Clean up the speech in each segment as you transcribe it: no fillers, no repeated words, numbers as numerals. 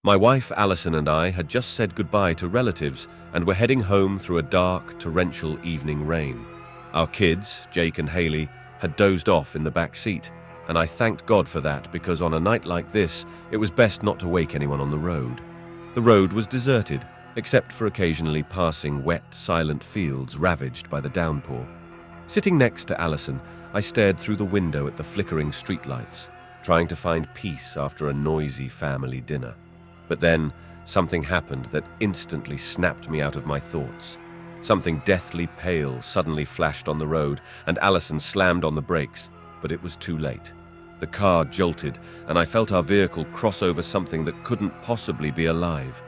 My wife, Alison, and I had just said goodbye to relatives and were heading home through a dark, torrential evening rain. Our kids, Jake and Haley, had dozed off in the back seat, and I thanked God for that because on a night like this, it was best not to wake anyone on the road. The road was deserted, except for occasionally passing wet, silent fields ravaged by the downpour. Sitting next to Alison, I stared through the window at the flickering streetlights, trying to find peace after a noisy family dinner. But then, something happened that instantly snapped me out of my thoughts. Something deathly pale suddenly flashed on the road, and Alison slammed on the brakes, but it was too late. The car jolted, and I felt our vehicle cross over something that couldn't possibly be alive.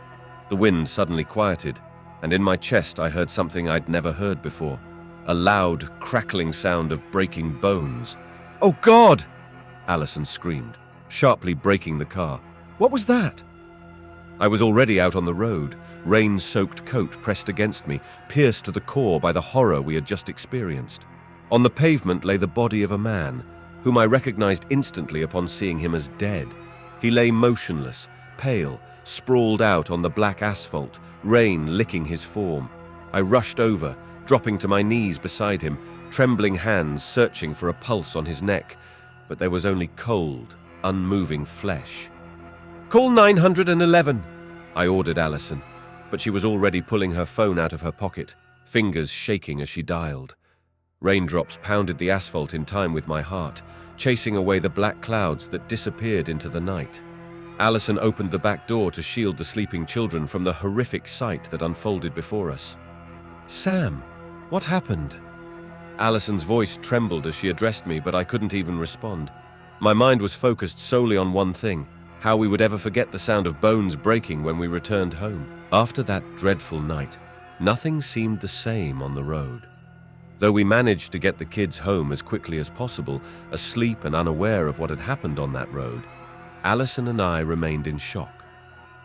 The wind suddenly quieted, and in my chest I heard something I'd never heard before. A loud, crackling sound of breaking bones. "Oh God!" Alison screamed, sharply braking the car. "What was that?" I was already out on the road, rain-soaked coat pressed against me, pierced to the core by the horror we had just experienced. On the pavement lay the body of a man, whom I recognized instantly upon seeing him as dead. He lay motionless, pale, sprawled out on the black asphalt, rain licking his form. I rushed over, dropping to my knees beside him, trembling hands searching for a pulse on his neck, but there was only cold, unmoving flesh. "Call 911, I ordered Alison, but she was already pulling her phone out of her pocket, fingers shaking as she dialed. Raindrops pounded the asphalt in time with my heart, chasing away the black clouds that disappeared into the night. Alison opened the back door to shield the sleeping children from the horrific sight that unfolded before us. "Sam, what happened?" Alison's voice trembled as she addressed me, but I couldn't even respond. My mind was focused solely on one thing: how we would ever forget the sound of bones breaking when we returned home. After that dreadful night, nothing seemed the same on the road. Though we managed to get the kids home as quickly as possible, asleep and unaware of what had happened on that road, Alison and I remained in shock.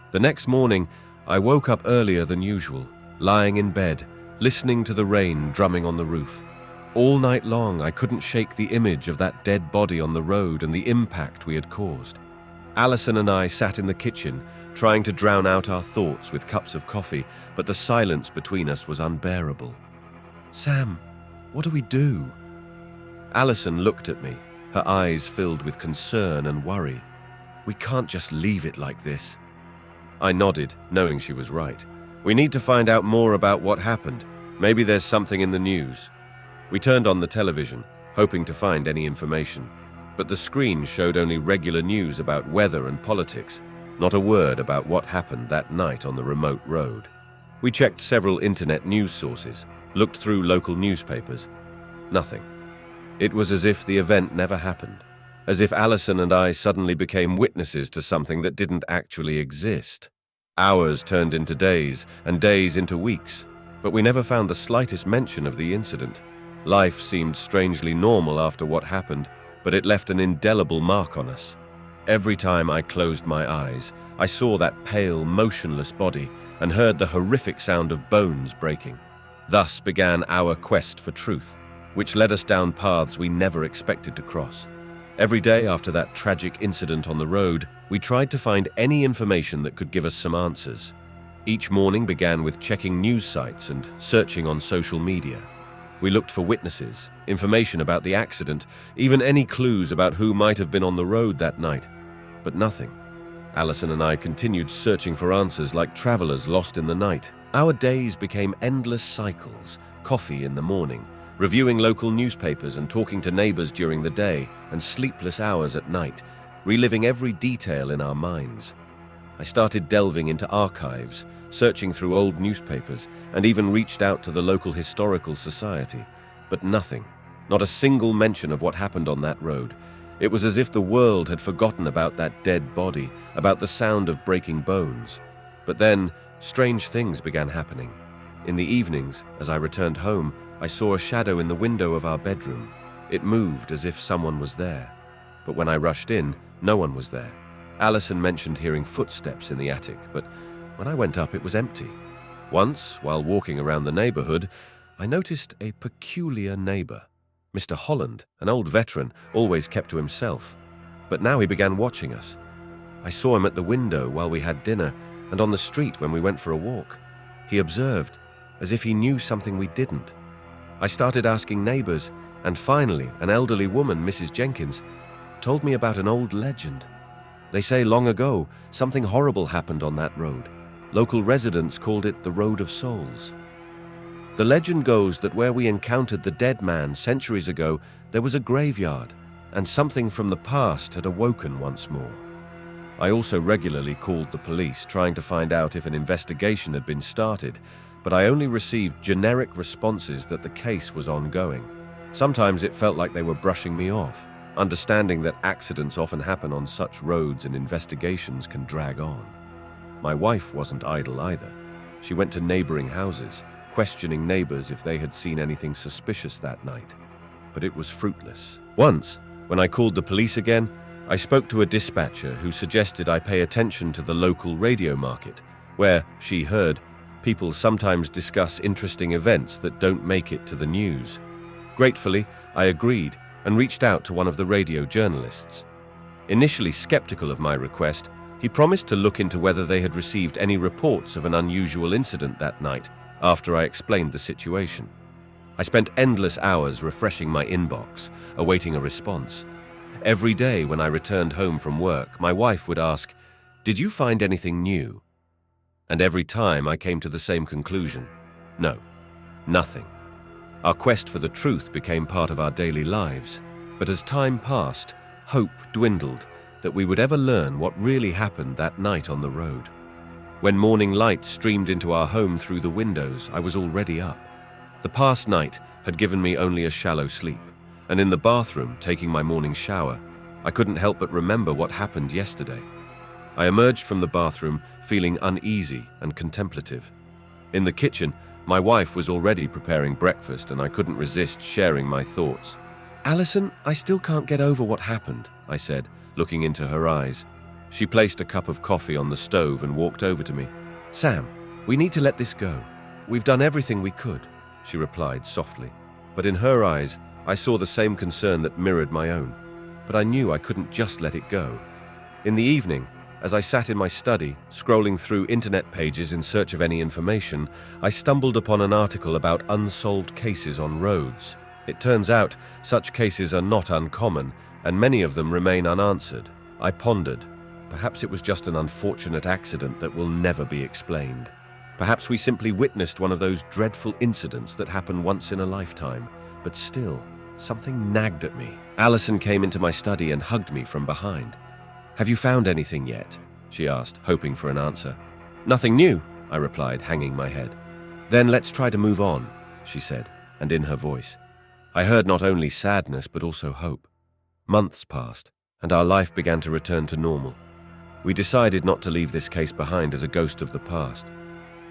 The next morning, I woke up earlier than usual, lying in bed, listening to the rain drumming on the roof. All night long, I couldn't shake the image of that dead body on the road and the impact we had caused. Alison and I sat in the kitchen, trying to drown out our thoughts with cups of coffee, but the silence between us was unbearable. "Sam, what do we do?" Alison looked at me, her eyes filled with concern and worry. "We can't just leave it like this." I nodded, knowing she was right. "We need to find out more about what happened. Maybe there's something in the news." We turned on the television, hoping to find any information, but the screen showed only regular news about weather and politics, not a word about what happened that night on the remote road. We checked several internet news sources, looked through local newspapers. Nothing. It was as if the event never happened, as if Alison and I suddenly became witnesses to something that didn't actually exist. Hours turned into days, and days into weeks, but we never found the slightest mention of the incident. Life seemed strangely normal after what happened, but it left an indelible mark on us. Every time I closed my eyes, I saw that pale, motionless body and heard the horrific sound of bones breaking. Thus began our quest for truth, which led us down paths we never expected to cross. Every day after that tragic incident on the road, we tried to find any information that could give us some answers. Each morning began with checking news sites and searching on social media. We looked for witnesses, information about the accident, even any clues about who might have been on the road that night. But nothing. Alison and I continued searching for answers like travelers lost in the night. Our days became endless cycles: coffee in the morning, reviewing local newspapers and talking to neighbors during the day, and sleepless hours at night, reliving every detail in our minds. I started delving into archives, searching through old newspapers, and even reached out to the local historical society. But nothing, not a single mention of what happened on that road. It was as if the world had forgotten about that dead body, about the sound of breaking bones. But then, strange things began happening. In the evenings, as I returned home, I saw a shadow in the window of our bedroom. It moved as if someone was there. But when I rushed in, no one was there. Alison mentioned hearing footsteps in the attic, but when I went up, it was empty. Once, while walking around the neighborhood, I noticed a peculiar neighbor. Mr. Holland, an old veteran, always kept to himself. But now he began watching us. I saw him at the window while we had dinner and on the street when we went for a walk. He observed, as if he knew something we didn't. I started asking neighbors, and finally, an elderly woman, Mrs. Jenkins, told me about an old legend. They say long ago, something horrible happened on that road. Local residents called it the Road of Souls. The legend goes that where we encountered the dead man centuries ago, there was a graveyard, and something from the past had awoken once more. I also regularly called the police, trying to find out if an investigation had been started, but I only received generic responses that the case was ongoing. Sometimes it felt like they were brushing me off, understanding that accidents often happen on such roads and investigations can drag on. My wife wasn't idle either. She went to neighboring houses, questioning neighbors if they had seen anything suspicious that night. But it was fruitless. Once, when I called the police again, I spoke to a dispatcher who suggested I pay attention to the local radio market, where, she heard, people sometimes discuss interesting events that don't make it to the news. Gratefully, I agreed and reached out to one of the radio journalists. Initially skeptical of my request, he promised to look into whether they had received any reports of an unusual incident that night after I explained the situation. I spent endless hours refreshing my inbox, awaiting a response. Every day when I returned home from work, my wife would ask, "Did you find anything new?" And every time I came to the same conclusion. No, nothing. Our quest for the truth became part of our daily lives, but as time passed, hope dwindled that we would ever learn what really happened that night on the road. When morning light streamed into our home through the windows, I was already up. The past night had given me only a shallow sleep, and in the bathroom, taking my morning shower, I couldn't help but remember what happened yesterday. I emerged from the bathroom feeling uneasy and contemplative. In the kitchen, my wife was already preparing breakfast, and I couldn't resist sharing my thoughts. "Alison, I still can't get over what happened," I said, looking into her eyes. She placed a cup of coffee on the stove and walked over to me. "Sam, we need to let this go. We've done everything we could," she replied softly. But in her eyes, I saw the same concern that mirrored my own. But I knew I couldn't just let it go. In the evening, as I sat in my study, scrolling through internet pages in search of any information, I stumbled upon an article about unsolved cases on roads. It turns out such cases are not uncommon, and many of them remain unanswered. I pondered. Perhaps it was just an unfortunate accident that will never be explained. Perhaps we simply witnessed one of those dreadful incidents that happen once in a lifetime. But still, something nagged at me. Alison came into my study and hugged me from behind. "Have you found anything yet?" she asked, hoping for an answer. "Nothing new," I replied, hanging my head. "Then let's try to move on," she said, and in her voice I heard not only sadness but also hope. Months passed, and our life began to return to normal. We decided not to leave this case behind as a ghost of the past,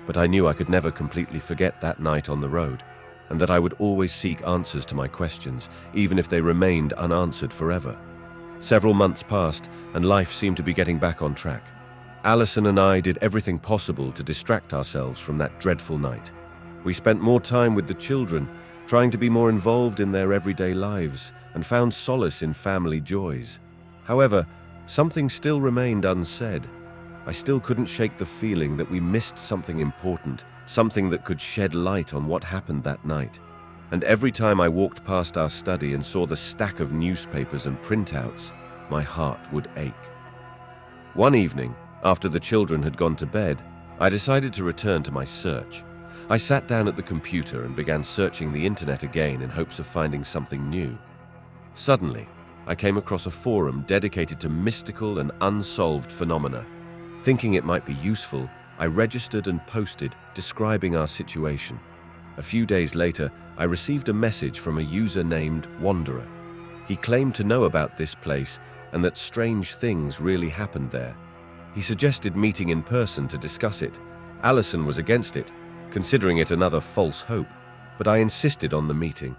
but I knew I could never completely forget that night on the road, and that I would always seek answers to my questions, even if they remained unanswered forever. Several months passed, and life seemed to be getting back on track. Alison and I did everything possible to distract ourselves from that dreadful night. We spent more time with the children, trying to be more involved in their everyday lives, and found solace in family joys. However, something still remained unsaid. I still couldn't shake the feeling that we missed something important, something that could shed light on what happened that night. And every time I walked past our study and saw the stack of newspapers and printouts, my heart would ache. One evening, after the children had gone to bed, I decided to return to my search. I sat down at the computer and began searching the internet again in hopes of finding something new. Suddenly, I came across a forum dedicated to mystical and unsolved phenomena. Thinking it might be useful, I registered and posted, describing our situation. A few days later, I received a message from a user named Wanderer. He claimed to know about this place and that strange things really happened there. He suggested meeting in person to discuss it. Alison was against it, considering it another false hope, but I insisted on the meeting.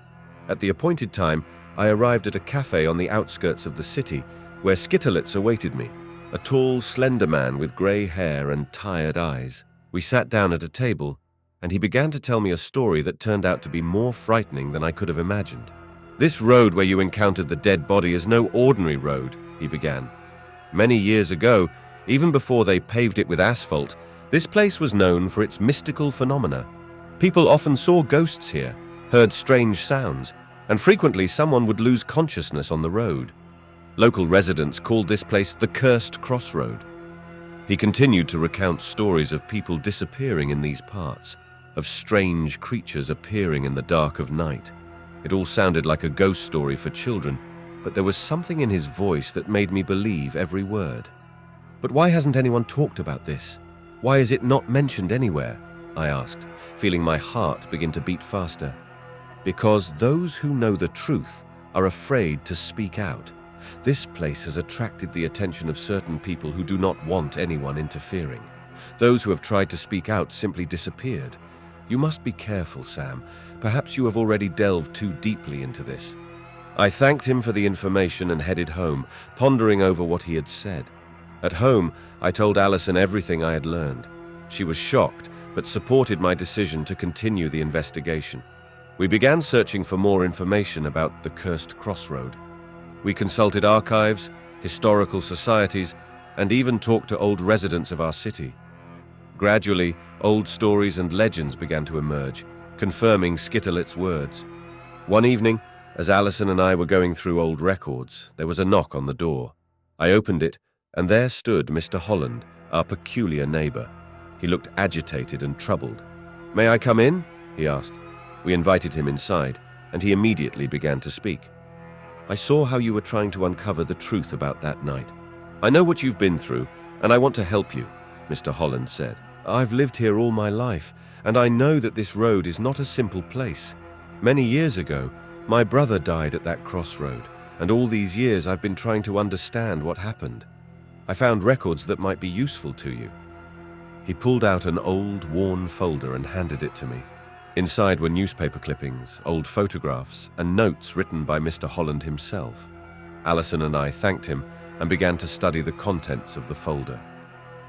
At the appointed time, I arrived at a cafe on the outskirts of the city, where Skitterlitz awaited me, a tall, slender man with grey hair and tired eyes. We sat down at a table, and he began to tell me a story that turned out to be more frightening than I could have imagined. "This road where you encountered the dead body is no ordinary road," he began. "Many years ago, Even before they paved it with asphalt, this place was known for its mystical phenomena. People often saw ghosts here, heard strange sounds, and frequently someone would lose consciousness on the road. Local residents called this place the Cursed Crossroad. He continued to recount stories of people disappearing in these parts, of strange creatures appearing in the dark of night. It all sounded like a ghost story for children, but there was something in his voice that made me believe every word. "But why hasn't anyone talked about this? Why is it not mentioned anywhere?" I asked, feeling my heart begin to beat faster. "Because those who know the truth are afraid to speak out. This place has attracted the attention of certain people who do not want anyone interfering. Those who have tried to speak out simply disappeared. You must be careful, Sam. Perhaps you have already delved too deeply into this." I thanked him for the information and headed home, pondering over what he had said. At home, I told Alison everything I had learned. She was shocked, but supported my decision to continue the investigation. We began searching for more information about the Cursed Crossroad. We consulted archives, historical societies, and even talked to old residents of our city. Gradually, old stories and legends began to emerge, confirming Skitterlet's words. One evening, as Alison and I were going through old records, there was a knock on the door. I opened it, and there stood Mr. Holland, our peculiar neighbor. He looked agitated and troubled. "May I come in?" he asked. We invited him inside, and he immediately began to speak. "I saw how you were trying to uncover the truth about that night. I know what you've been through, and I want to help you," Mr. Holland said. "I've lived here all my life, and I know that this road is not a simple place. Many years ago, my brother died at that crossroad, and all these years I've been trying to understand what happened. I found records that might be useful to you." He pulled out an old, worn folder and handed it to me. Inside were newspaper clippings, old photographs, and notes written by Mr. Holland himself. Alison and I thanked him and began to study the contents of the folder.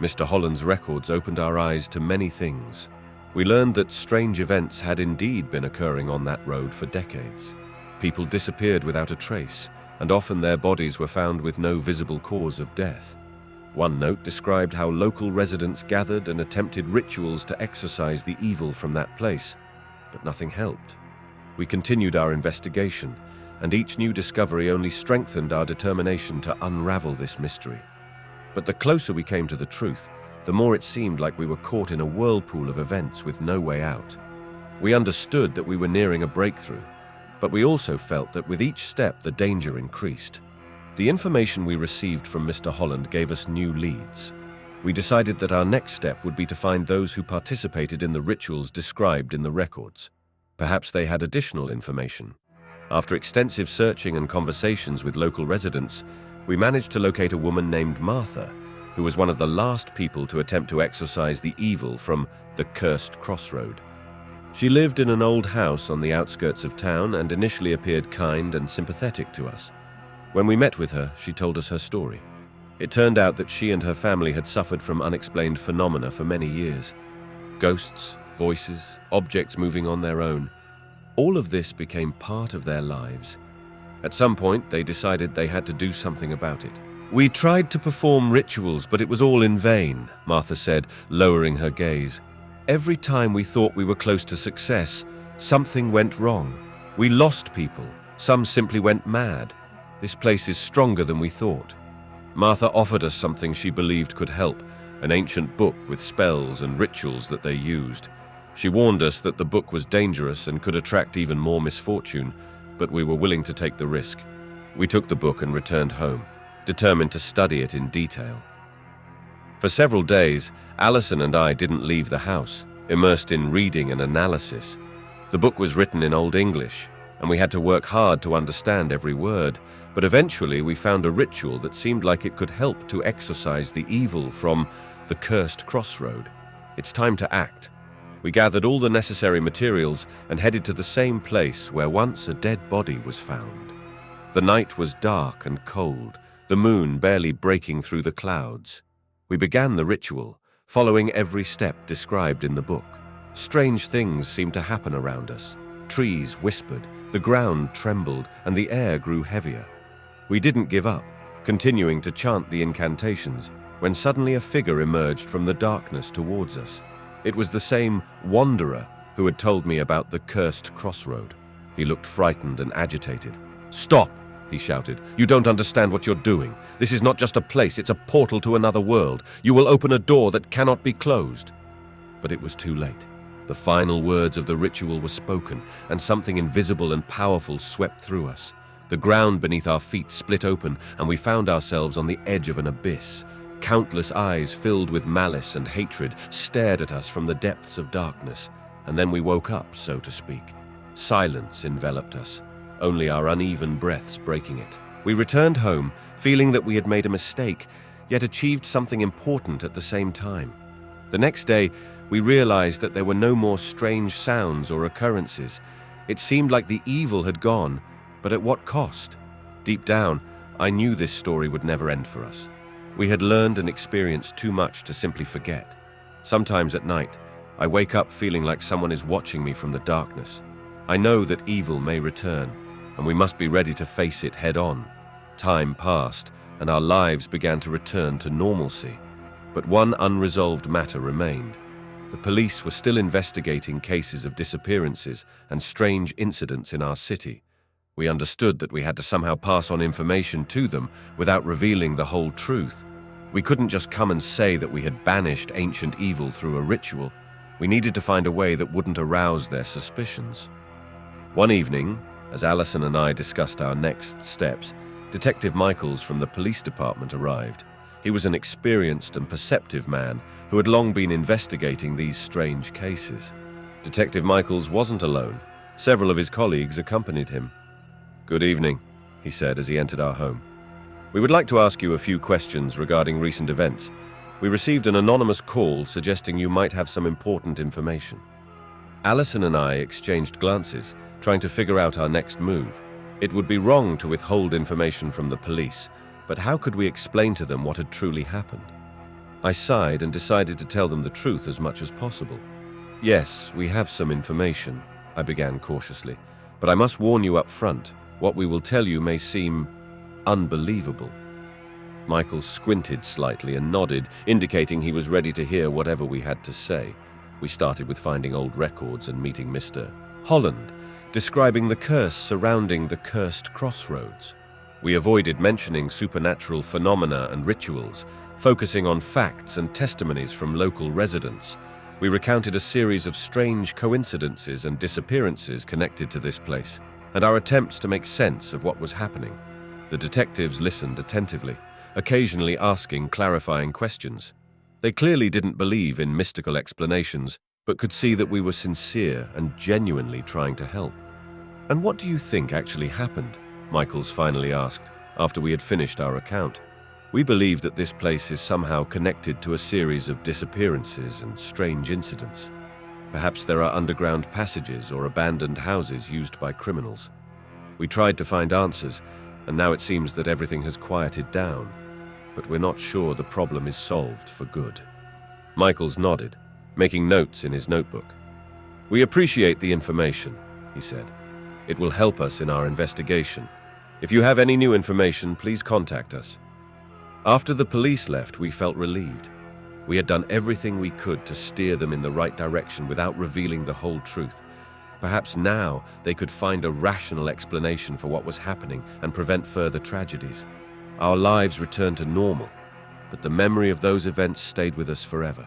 Mr. Holland's records opened our eyes to many things. We learned that strange events had indeed been occurring on that road for decades. People disappeared without a trace, and often their bodies were found with no visible cause of death. One note described how local residents gathered and attempted rituals to exorcise the evil from that place, but nothing helped. We continued our investigation, and each new discovery only strengthened our determination to unravel this mystery. But the closer we came to the truth, the more it seemed like we were caught in a whirlpool of events with no way out. We understood that we were nearing a breakthrough, but we also felt that with each step the danger increased. The information we received from Mr. Holland gave us new leads. We decided that our next step would be to find those who participated in the rituals described in the records. Perhaps they had additional information. After extensive searching and conversations with local residents, we managed to locate a woman named Martha, who was one of the last people to attempt to exorcise the evil from the Cursed Crossroad. She lived in an old house on the outskirts of town and initially appeared kind and sympathetic to us. When we met with her, she told us her story. It turned out that she and her family had suffered from unexplained phenomena for many years. Ghosts, voices, objects moving on their own. All of this became part of their lives. At some point, they decided they had to do something about it. "We tried to perform rituals, but it was all in vain," Martha said, lowering her gaze. "Every time we thought we were close to success, something went wrong. We lost people. Some simply went mad. This place is stronger than we thought." Martha offered us something she believed could help, an ancient book with spells and rituals that they used. She warned us that the book was dangerous and could attract even more misfortune, but we were willing to take the risk. We took the book and returned home, determined to study it in detail. For several days, Alison and I didn't leave the house, immersed in reading and analysis. The book was written in Old English, and we had to work hard to understand every word, but eventually we found a ritual that seemed like it could help to exorcise the evil from the Cursed Crossroad. It's time to act. We gathered all the necessary materials and headed to the same place where once a dead body was found. The night was dark and cold, the moon barely breaking through the clouds. We began the ritual, following every step described in the book. Strange things seemed to happen around us. Trees whispered, the ground trembled, and the air grew heavier. We didn't give up, continuing to chant the incantations, when suddenly a figure emerged from the darkness towards us. It was the same wanderer who had told me about the cursed crossroad. He looked frightened and agitated. "Stop!" he shouted. "You don't understand what you're doing. This is not just a place, it's a portal to another world. You will open a door that cannot be closed." But it was too late. The final words of the ritual were spoken, and something invisible and powerful swept through us. The ground beneath our feet split open, and we found ourselves on the edge of an abyss. Countless eyes filled with malice and hatred stared at us from the depths of darkness, and then we woke up, so to speak. Silence enveloped us, only our uneven breaths breaking it. We returned home, feeling that we had made a mistake, yet achieved something important at the same time. The next day, we realized that there were no more strange sounds or occurrences. It seemed like the evil had gone, but at what cost? Deep down, I knew this story would never end for us. We had learned and experienced too much to simply forget. Sometimes at night, I wake up feeling like someone is watching me from the darkness. I know that evil may return, and we must be ready to face it head-on. Time passed, and our lives began to return to normalcy. But one unresolved matter remained. The police were still investigating cases of disappearances and strange incidents in our city. We understood that we had to somehow pass on information to them without revealing the whole truth. We couldn't just come and say that we had banished ancient evil through a ritual. We needed to find a way that wouldn't arouse their suspicions. One evening, as Alison and I discussed our next steps, Detective Michaels from the police department arrived. He was an experienced and perceptive man who had long been investigating these strange cases. Detective Michaels wasn't alone. Several of his colleagues accompanied him. "Good evening," he said as he entered our home. "We would like to ask you a few questions regarding recent events. We received an anonymous call suggesting you might have some important information." Alison and I exchanged glances, trying to figure out our next move. It would be wrong to withhold information from the police, but how could we explain to them what had truly happened? I sighed and decided to tell them the truth as much as possible. "Yes, we have some information," I began cautiously, "but I must warn you up front. What we will tell you may seem unbelievable." Michael squinted slightly and nodded, indicating he was ready to hear whatever we had to say. We started with finding old records and meeting Mr. Holland, describing the curse surrounding the cursed crossroads. We avoided mentioning supernatural phenomena and rituals, focusing on facts and testimonies from local residents. We recounted a series of strange coincidences and disappearances connected to this place, and our attempts to make sense of what was happening. The detectives listened attentively, occasionally asking clarifying questions. They clearly didn't believe in mystical explanations, but could see that we were sincere and genuinely trying to help. "And what do you think actually happened?" Michaels finally asked, after we had finished our account. "We believe that this place is somehow connected to a series of disappearances and strange incidents. Perhaps there are underground passages or abandoned houses used by criminals. We tried to find answers, and now it seems that everything has quieted down, but we're not sure the problem is solved for good." Michaels nodded, making notes in his notebook. "We appreciate the information," he said. "It will help us in our investigation. If you have any new information, please contact us." After the police left, we felt relieved. We had done everything we could to steer them in the right direction without revealing the whole truth. Perhaps now they could find a rational explanation for what was happening and prevent further tragedies. Our lives returned to normal, but the memory of those events stayed with us forever.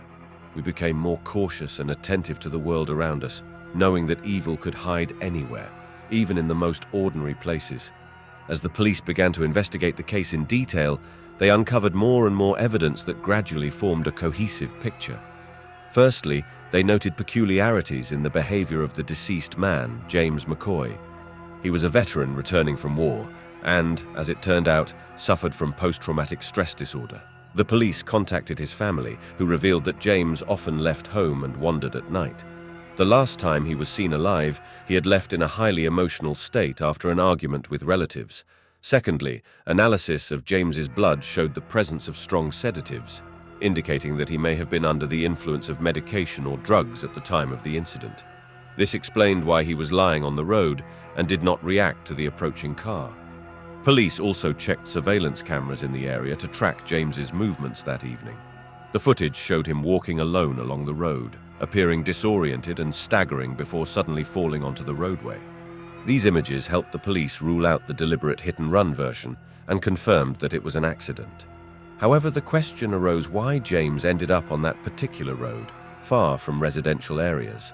We became more cautious and attentive to the world around us, knowing that evil could hide anywhere, even in the most ordinary places. As the police began to investigate the case in detail, they uncovered more and more evidence that gradually formed a cohesive picture. Firstly, they noted peculiarities in the behavior of the deceased man, James McCoy. He was a veteran returning from war and, as it turned out, suffered from post-traumatic stress disorder. The police contacted his family, who revealed that James often left home and wandered at night. The last time he was seen alive, he had left in a highly emotional state after an argument with relatives. Secondly, analysis of James's blood showed the presence of strong sedatives, indicating that he may have been under the influence of medication or drugs at the time of the incident. This explained why he was lying on the road and did not react to the approaching car. Police also checked surveillance cameras in the area to track James's movements that evening. The footage showed him walking alone along the road, appearing disoriented and staggering before suddenly falling onto the roadway. These images helped the police rule out the deliberate hit-and-run version and confirmed that it was an accident. However, the question arose why James ended up on that particular road, far from residential areas.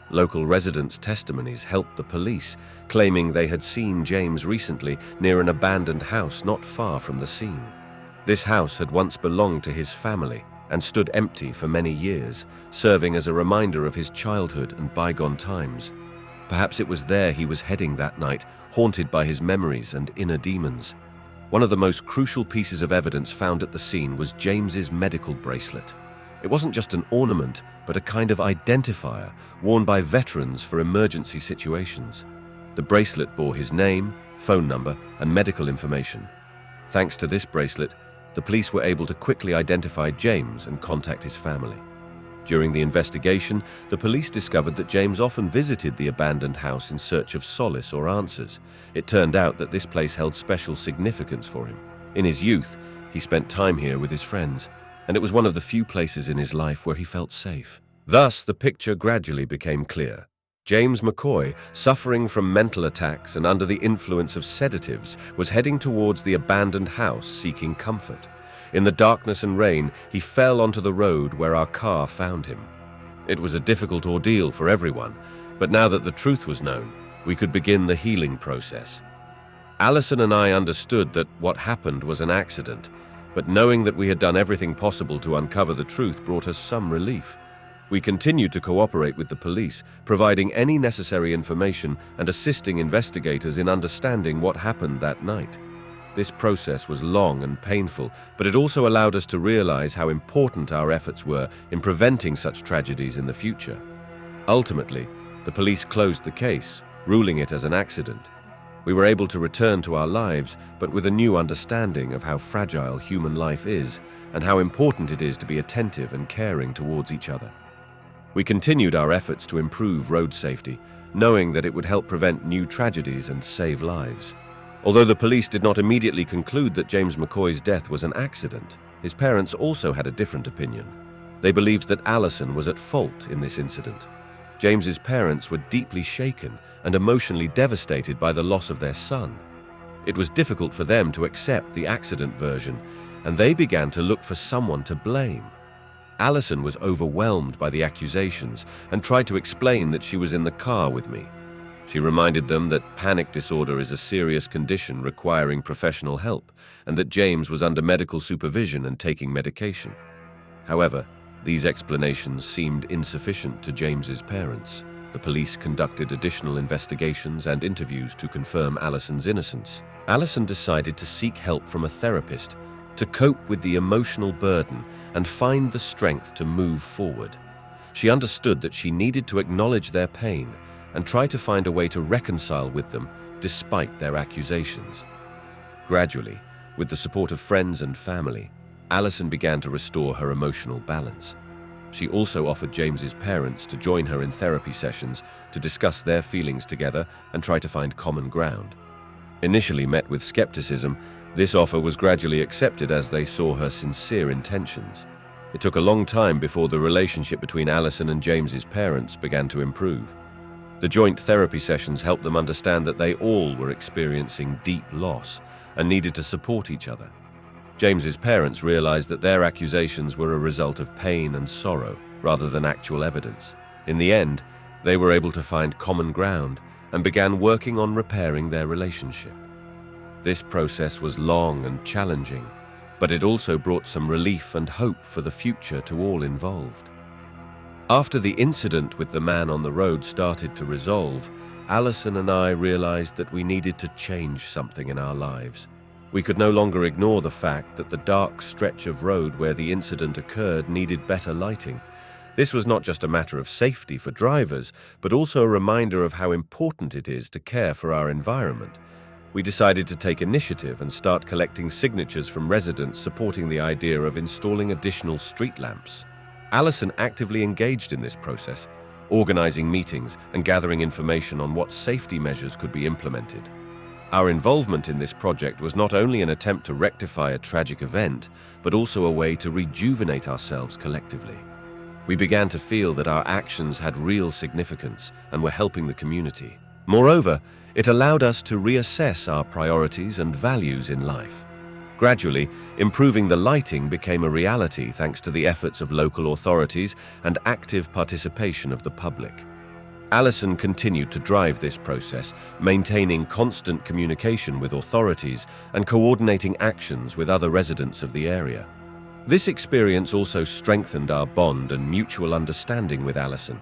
Local residents' testimonies helped the police, claiming they had seen James recently near an abandoned house not far from the scene. This house had once belonged to his family and stood empty for many years, serving as a reminder of his childhood and bygone times. Perhaps it was there he was heading that night, haunted by his memories and inner demons. One of the most crucial pieces of evidence found at the scene was James's medical bracelet. It wasn't just an ornament, but a kind of identifier worn by veterans for emergency situations. The bracelet bore his name, phone number, and medical information. Thanks to this bracelet, the police were able to quickly identify James and contact his family. During the investigation, the police discovered that James often visited the abandoned house in search of solace or answers. It turned out that this place held special significance for him. In his youth, he spent time here with his friends, and it was one of the few places in his life where he felt safe. Thus, the picture gradually became clear. James McCoy, suffering from mental attacks and under the influence of sedatives, was heading towards the abandoned house seeking comfort. In the darkness and rain, he fell onto the road where our car found him. It was a difficult ordeal for everyone, but now that the truth was known, we could begin the healing process. Allison and I understood that what happened was an accident, but knowing that we had done everything possible to uncover the truth brought us some relief. We continued to cooperate with the police, providing any necessary information and assisting investigators in understanding what happened that night. This process was long and painful, but it also allowed us to realize how important our efforts were in preventing such tragedies in the future. Ultimately, the police closed the case, ruling it as an accident. We were able to return to our lives, but with a new understanding of how fragile human life is and how important it is to be attentive and caring towards each other. We continued our efforts to improve road safety, knowing that it would help prevent new tragedies and save lives. Although the police did not immediately conclude that James McCoy's death was an accident, his parents also had a different opinion. They believed that Allison was at fault in this incident. James's parents were deeply shaken and emotionally devastated by the loss of their son. It was difficult for them to accept the accident version, and they began to look for someone to blame. Allison was overwhelmed by the accusations and tried to explain that she was in the car with me. She reminded them that panic disorder is a serious condition requiring professional help, and that James was under medical supervision and taking medication. However, these explanations seemed insufficient to James's parents. The police conducted additional investigations and interviews to confirm Allison's innocence. Allison decided to seek help from a therapist to cope with the emotional burden and find the strength to move forward. She understood that she needed to acknowledge their pain and try to find a way to reconcile with them despite their accusations. Gradually, with the support of friends and family, Allison began to restore her emotional balance. She also offered James's parents to join her in therapy sessions to discuss their feelings together and try to find common ground. Initially met with skepticism, this offer was gradually accepted as they saw her sincere intentions. It took a long time before the relationship between Allison and James's parents began to improve. The joint therapy sessions helped them understand that they all were experiencing deep loss and needed to support each other. James's parents realized that their accusations were a result of pain and sorrow rather than actual evidence. In the end, they were able to find common ground and began working on repairing their relationship. This process was long and challenging, but it also brought some relief and hope for the future to all involved. After the incident with the man on the road started to resolve, Allison and I realized that we needed to change something in our lives. We could no longer ignore the fact that the dark stretch of road where the incident occurred needed better lighting. This was not just a matter of safety for drivers, but also a reminder of how important it is to care for our environment. We decided to take initiative and start collecting signatures from residents supporting the idea of installing additional street lamps. Allison actively engaged in this process, organizing meetings and gathering information on what safety measures could be implemented. Our involvement in this project was not only an attempt to rectify a tragic event, but also a way to rejuvenate ourselves collectively. We began to feel that our actions had real significance and were helping the community. Moreover, it allowed us to reassess our priorities and values in life. Gradually, improving the lighting became a reality thanks to the efforts of local authorities and active participation of the public. Alison continued to drive this process, maintaining constant communication with authorities and coordinating actions with other residents of the area. This experience also strengthened our bond and mutual understanding with Alison.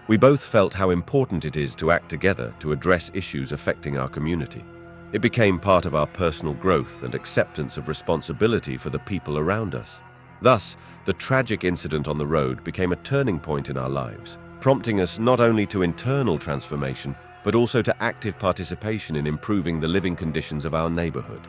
We both felt how important it is to act together to address issues affecting our community. It became part of our personal growth and acceptance of responsibility for the people around us. Thus, the tragic incident on the road became a turning point in our lives, prompting us not only to internal transformation, but also to active participation in improving the living conditions of our neighborhood.